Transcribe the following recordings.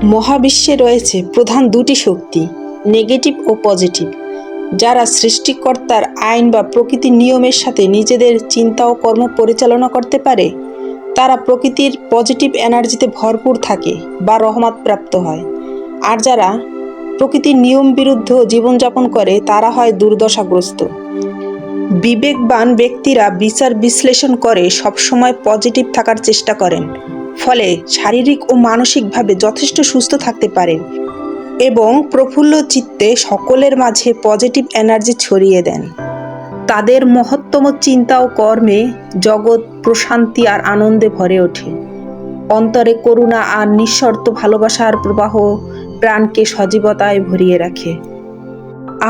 মহাবিশ্বে রয়েছে প্রধান দুটি শক্তি, নেগেটিভ ও পজিটিভ। যারা সৃষ্টিকর্তার আইন বা প্রকৃতির নিয়মের সাথে নিজেদের চিন্তা ও কর্ম পরিচালনা করতে পারে, তারা প্রকৃতির পজিটিভ এনার্জিতে ভরপুর থাকে বা রহমত প্রাপ্ত হয়। আর যারা প্রকৃতির নিয়ম বিরুদ্ধ জীবনযাপন করে, তারা হয় দুর্দশাগ্রস্ত। বিবেকবান ব্যক্তিরা বিচার বিশ্লেষণ করে সবসময় পজিটিভ থাকার চেষ্টা করেন, ফলে শারীরিক ও মানসিকভাবে যথেষ্ট সুস্থ থাকতে পারেন এবং প্রফুল্ল চিত্তে সকলের মাঝে পজিটিভ এনার্জি ছড়িয়ে দেন। তাদের মহত্তম চিন্তা ও কর্মে জগৎ প্রশান্তি আর আনন্দে ভরে ওঠে। অন্তরে করুণা আর নিঃশর্ত ভালোবাসার প্রবাহ প্রাণকে সজীবতায় ভরিয়ে রাখে।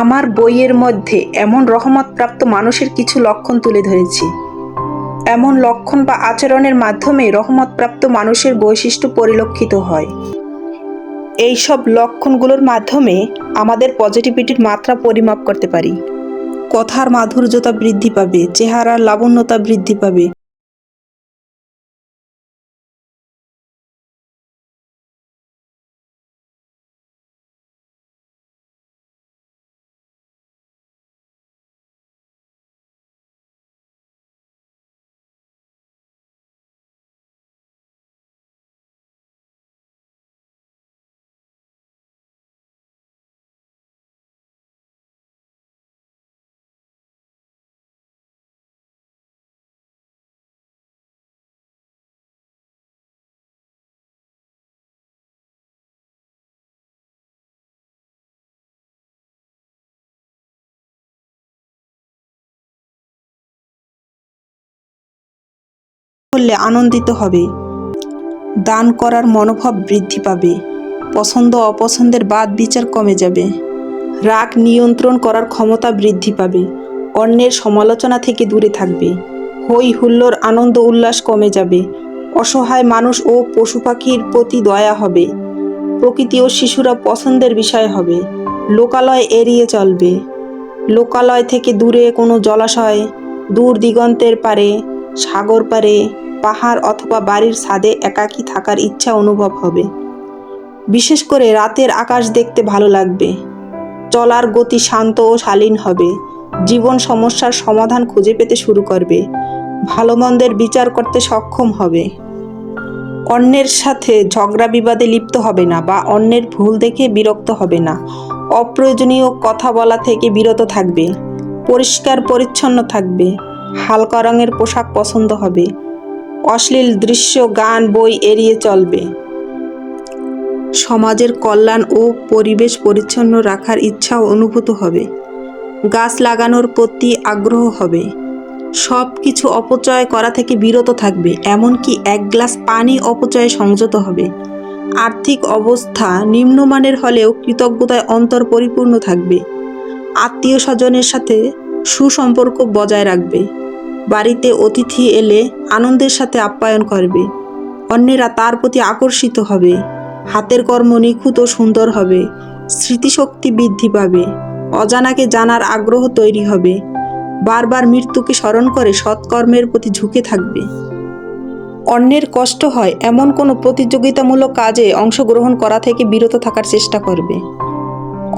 আমার বইয়ের মধ্যে এমন রহমতপ্রাপ্ত মানুষের কিছু লক্ষণ তুলে ধরেছি। এমন লক্ষণ বা আচরণের মাধ্যমে রহমতপ্রাপ্ত মানুষের বৈশিষ্ট্য পরিলক্ষিত হয়। এইসব লক্ষণগুলোর মাধ্যমে আমাদের পজিটিভিটির মাত্রা পরিমাপ করতে পারি। কথার মাধুর্যতা বৃদ্ধি পাবে, চেহারার লাবণ্যতা বৃদ্ধি পাবে। করলে আনন্দিত হবে, দান করার মনোভাব বৃদ্ধি পাবে, পছন্দ অপছন্দের বাদ বিচার কমে যাবে, রাগ নিয়ন্ত্রণ করার ক্ষমতা বৃদ্ধি পাবে, অন্যের সমালোচনা থেকে দূরে থাকবে, হই হুল্লোড় আনন্দ উল্লাস কমে যাবে, অসহায় মানুষ ও পশু পাখির প্রতি দয়া হবে, প্রকৃতি ও শিশুরা পছন্দের বিষয় হবে, লোকালয় এড়িয়ে চলবে, লোকালয় থেকে দূরে কোনো জলাশয়, দূর দিগন্তের পারে, সাগর পারে, পাহাড় অথবা বাড়ির ছাদে একাকী থাকার ইচ্ছা অনুভব হবে। বিশেষ করে রাতের আকাশ দেখতে ভালো লাগবে, চলার গতি শান্ত ও শালীন হবে, জীবন সমস্যার সমাধান খুঁজে পেতে শুরু করবে, ভালো মন্দের বিচার করতে সক্ষম হবে, অন্যের সাথে ঝগড়া বিবাদে লিপ্ত হবে না বা অন্যের ভুল দেখে বিরক্ত হবে না, অপ্রয়োজনীয় কথা বলা থেকে বিরত থাকবে, পরিষ্কার পরিচ্ছন্ন থাকবে, হালকা রঙের পোশাক পছন্দ হবে, অশ্লীল দৃশ্য গান বই এড়িয়ে চলবে, সমাজের কল্যাণ ও পরিবেশ পরিচ্ছন্ন রাখার ইচ্ছাও অনুভূত হবে, গাছ লাগানোর প্রতি আগ্রহ হবে, সব কিছু অপচয় করা থেকে বিরত থাকবে, এমনকি এক গ্লাস পানি অপচয়ে সংযত হবে, আর্থিক অবস্থা নিম্নমানের হলেও কৃতজ্ঞতায় অন্তর পরিপূর্ণ থাকবে, আত্মীয় স্বজনের সাথে সুসম্পর্ক বজায় রাখবে, বাড়িতে অতিথি এলে আনন্দের সাথে আপ্যায়ন করবে, অন্যেরা তার প্রতি আকর্ষিত হবে, হাতের কর্ম নিখুঁত ও সুন্দর হবে, স্মৃতিশক্তি বৃদ্ধি পাবে, অজানাকে জানার আগ্রহ তৈরি হবে, বারবার মৃত্যুকে স্মরণ করে সৎকর্মের প্রতি ঝুঁকে থাকবে, অন্যের কষ্ট হয় এমন কোনো প্রতিযোগিতামূলক কাজে অংশগ্রহণ করা থেকে বিরত থাকার চেষ্টা করবে,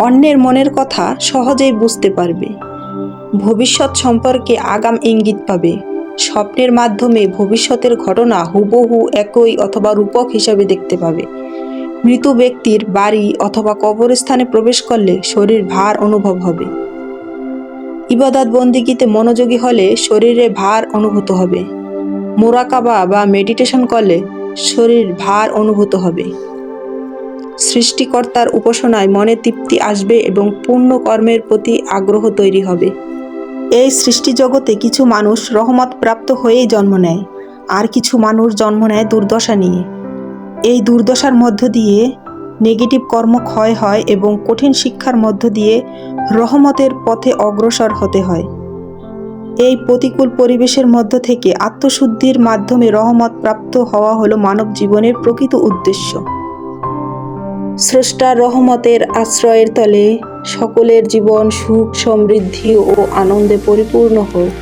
অন্যের মনের কথা সহজেই বুঝতে পারবে, ভবিষ্যৎ সম্পর্কে আগাম ইঙ্গিত পাবে, স্বপ্নের মাধ্যমে ভবিষ্যতের ঘটনা হুবহু একই অথবা রূপক হিসাবে দেখতে পাবে, মৃত ব্যক্তির বাড়ি অথবা কবরস্থানে প্রবেশ করলে শরীর ভার অনুভব হবে, ইবাদত বন্দিগিতে মনোযোগী হলে শরীরে ভার অনুভূত হবে, মোরাকাবা বা মেডিটেশন করলে শরীর ভার অনুভূত হবে, সৃষ্টিকর্তার উপাসনায় মনে তৃপ্তি আসবে এবং পূর্ণ কর্মের প্রতি আগ্রহ তৈরি হবে। এই সৃষ্টি জগতে কিছু মানুষ রহমত প্রাপ্ত হয়েই জন্ম নেয়, আর কিছু মানুষ জন্ম নেয় দুর্দশা নিয়ে। এই দুর্দশার মধ্য দিয়ে নেগেটিভ কর্ম ক্ষয় হয় এবং কঠিন শিক্ষার মধ্য দিয়ে রহমতের পথে অগ্রসর হতে হয়। এই প্রতিকূল পরিবেশের মধ্য থেকে আত্মশুদ্ধির মাধ্যমে রহমত প্রাপ্ত হওয়া হলো মানব জীবনের প্রকৃত উদ্দেশ্য। স্রষ্টার রহমতের আশ্রয়ের তলে সকলের জীবন সুখ সমৃদ্ধি ও আনন্দে পরিপূর্ণ হোক।